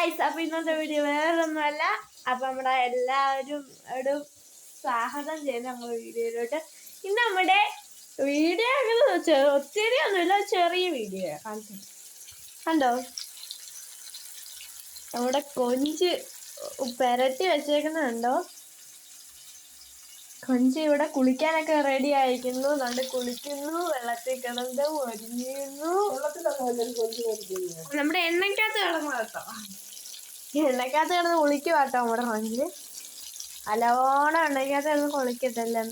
Guys, അപ്പൊ ഇന്നത്തെ video വേറൊന്നുമല്ല. അപ്പൊ നമ്മുടെ എല്ലാവരും ഒരു സ്വാഗതം ചെയ്ത് നമ്മുടെ വീഡിയോയിലോട്ട്. ഇന്ന് നമ്മുടെ വീഡിയോ ഒത്തിരി ഒന്നുമില്ല, ചെറിയ വീഡിയോ കണ്ടോ. നമ്മുടെ കൊഞ്ച് പെരട്ടി വെച്ചേക്കുന്നുണ്ടോ. കൊഞ്ച് ഇവിടെ കുളിക്കാനൊക്കെ റെഡി ആയിരിക്കുന്നു. നല്ല കുളിക്കുന്നു, വെള്ളത്തിൽ കിടന്ന് ഒരുങ്ങുന്നു. നമ്മുടെ എണ്ണയ്ക്കകത്ത് കിടന്ന് കേട്ടോ, എണ്ണയ്ക്കകത്ത് കിടന്ന് കുളിക്കുക കേട്ടോ നമ്മുടെ കൊഞ്ച്. അലോണം എണ്ണയ്ക്കകത്ത് കിടന്ന് കുളിക്കട്ടല്ലേ.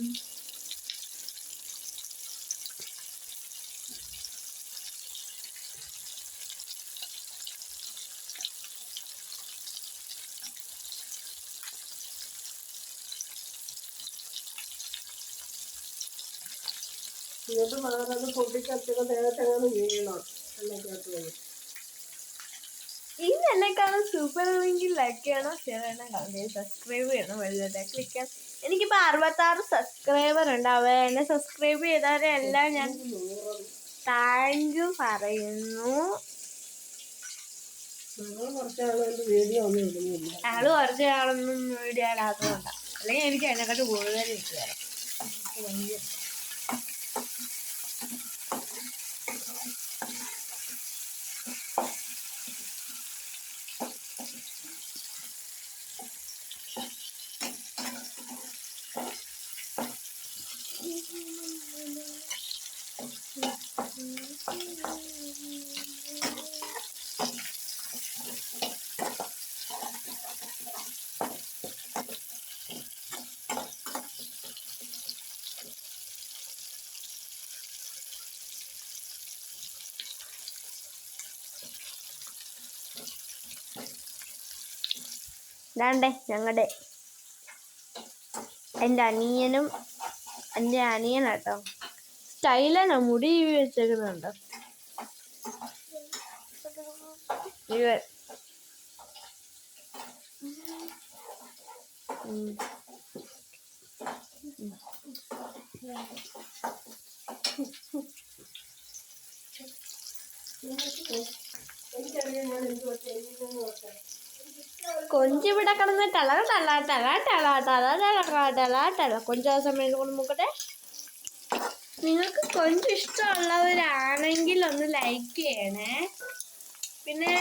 ഈ എന്നെക്കാളും സൂപ്പർ ലിങ്കിൽ ലൈക്ക് ചെയ്യണം, ഷെയർ ചെയ്യണം, കമന്റ് ചെയ്യണം, സബ്സ്ക്രൈബ് ചെയ്യണം, വെള്ളത്തെ ക്ലിക്ക്. എനിക്കിപ്പോൾ 66 സബ്സ്ക്രൈബർ ഉണ്ട്. എന്നെ സബ്സ്ക്രൈബ് ചെയ്തവരെ എല്ലാം ഞാൻ താങ്ക് യു പറയുന്നു. ഞങ്ങള് കുറച്ച് നാളൊന്നും വീഡിയോ ഇടാത്തതുകൊണ്ടാണ്, അല്ലെങ്കിൽ എനിക്ക് അതിനെക്കാട്ട് കൂടുതൽ കിട്ടുകയാണ്. ഞങ്ങളുടെ എൻ്റെ അനിയനാട്ടോ, സ്റ്റൈലനാ മുടി വെച്ചേക്കുന്നുണ്ടോ ഇവൻ. കൊഞ്ച് ഇവിടെ കിടന്ന് കൊഞ്ച് സമയം കൊണ്ട് നോക്കട്ടെ. നിങ്ങൾക്ക് കൊഞ്ച് ഇഷ്ടമുള്ളവരാണെങ്കിൽ ഒന്ന് ലൈക്ക് ചെയ്യണേ, പിന്നെ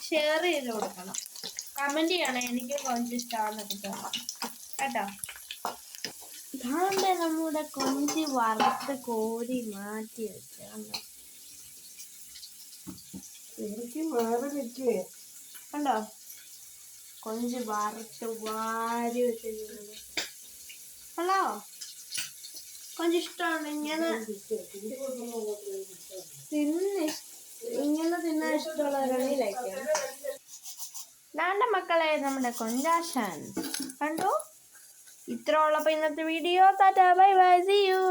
ഷെയർ ചെയ്ത് കൊടുക്കണം, കമന്റ് ചെയ്യണേ എനിക്ക് കൊഞ്ച് ഇഷ്ടമാണെന്നൊക്കെ കേട്ടോ. ഇതാണ്ട് നമ്മുടെ കൊഞ്ച് വറുത്ത് കോരി മാറ്റി വെച്ചോ. കണ്ടോ, കൊഞ്ച് വറുത്ത് വാരി വെച്ചിരിക്കുന്നത്. ഹലോ, കൊഞ്ച് ഇഷ്ടമാണ്. ഇങ്ങനെ തിന്നാൻ ഇഷ്ടമുള്ളവരാണെങ്കിൽ ലൈക്ക് ചെയ്യണം. നാന്റെ മക്കളെ, നമ്മുടെ കൊഞ്ചാശാൻ കണ്ടു. ഇത്ര ഉള്ളപ്പോൾ ഇന്നത്തെ video. Tata, bye bye, see U.